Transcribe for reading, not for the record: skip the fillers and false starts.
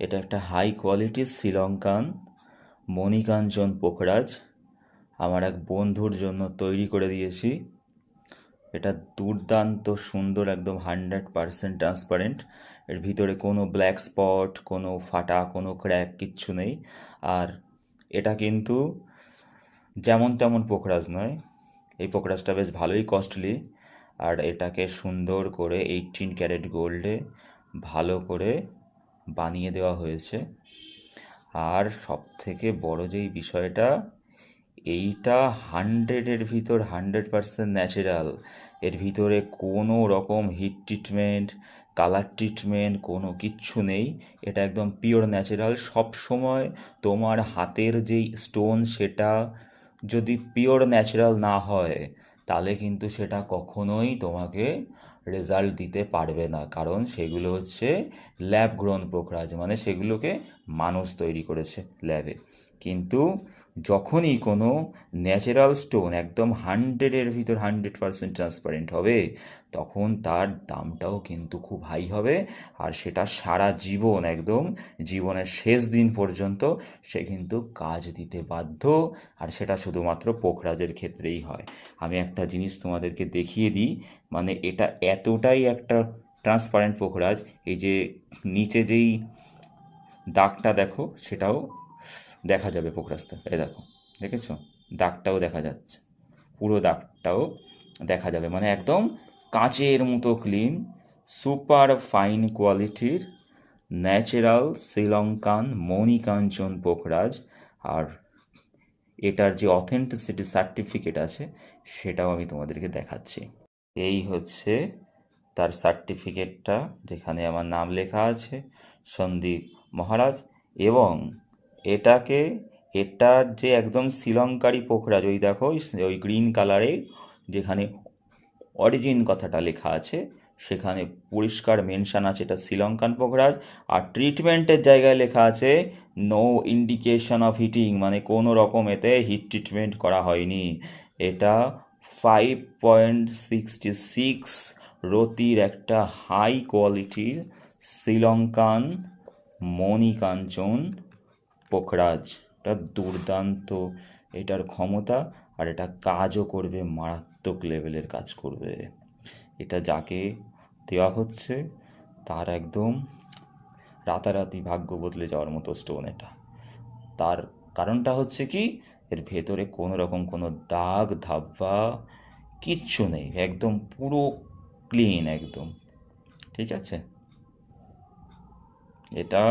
এটা একটা হাই কোয়ালিটির শ্রীলঙ্কান মণিকাঞ্চন পোখরাজ। আমার এক বন্ধুর জন্য তৈরি করে দিয়েছি। এটা দুর্দান্ত সুন্দর, একদম 100% ট্রান্সপারেন্ট। এর ভিতরে কোনো ব্ল্যাক স্পট, কোনো ফাটা, কোনো ক্র্যাক কিচ্ছু নেই। আর এটা কিন্তু যেমন তেমন পোখরাজ নয়, এই পোখরাজটা বেশ ভালোই কস্টলি। আর এটাকে সুন্দর করে 18 ক্যারেট গোল্ডে ভালো করে বানিয়ে দেওয়া হয়েছে। আর সব থেকে বড় যেই বিষয়টা, এইটা 100-এর ভিতর 100% ন্যাচারাল। এর ভিতরে কোনো রকম হিট ট্রিটমেন্ট, কালার ট্রিটমেন্ট কোনো কিচ্ছু নেই। এটা একদম পিওর ন্যাচারাল। সব সময় তোমার হাতের যেই স্টোন, সেটা যদি পিওর ন্যাচারাল না হয়, তাহলে কিন্তু সেটা কখনোই তোমাকে রেজাল্ট দিতে পারবে না। কারণ সেগুলো হচ্ছে ল্যাব গ্রোন পোখরাজ, মানে সেগুলোকে মানুষ তৈরি করেছে ল্যাবে। কিন্তু যখনই কোনো ন্যাচারাল স্টোন একদম 100-এর ভিতর 100% ট্রান্সপারেন্ট হবে, তখন তার দামটাও কিন্তু খুব হাই হবে। আর সেটা সারা জীবন, একদম জীবনের শেষ দিন পর্যন্ত সে কিন্তু কাজ দিতে বাধ্য। আর সেটা শুধুমাত্র পোখরাজের ক্ষেত্রেই হয়। আমি একটা জিনিস তোমাদেরকে দেখিয়ে দিই, মানে এটা এতটাই একটা ট্রান্সপারেন্ট পোখরাজ। এই যে নিচে যেই দাগটা দেখো, সেটাও দেখা যাবে পোখরাজটা। এই দেখো, দেখেছো? দাগটাও দেখা যাচ্ছে, পুরো দাগটাও দেখা যাবে। মানে একদম কাঁচের মতো ক্লিন, সুপার ফাইন কোয়ালিটির ন্যাচারাল শ্রীলঙ্কান মণিকাঞ্চন পোখরাজ। আর এটার যে অথেন্টিসিটি সার্টিফিকেট আছে, সেটাও আমি তোমাদেরকে দেখাচ্ছি। এই হচ্ছে তার সার্টিফিকেটটা, যেখানে আমার নাম লেখা আছে, সন্দীপ মহারাজ। এবং এটাকে, এটার যে একদম শ্রীলঙ্কারি পোখরাজ, ওই দেখো ওই গ্রিন কালারে যেখানে অরিজিন কথাটা লেখা আছে, সেখানে পরিষ্কার মেনশান আছে এটা শ্রীলঙ্কান পোখরাজ। আর ট্রিটমেন্টের জায়গায় লেখা আছে নো ইন্ডিকেশন অফ হিটিং, মানে কোনো রকম এতে হিট ট্রিটমেন্ট করা হয়নি। এটা 5.66 রতির একটা হাই কোয়ালিটির শ্রীলঙ্কান মণিকাঞ্চন পোখরাজ। এটা দুর্দান্ত এটার ক্ষমতা। আর এটা কাজও করবে, মারাত্মক লেভেলের কাজ করবে। এটা যাকে দেওয়া হচ্ছে, তার একদম রাতারাতি ভাগ্য বদলে যাওয়ার মতো স্টোন এটা। তার কারণটা হচ্ছে কি, এর ভেতরে কোনো রকম কোনো দাগ ধাব্বা কিচ্ছু নেই, একদম পুরো ক্লিন একদম। ঠিক আছে? এটা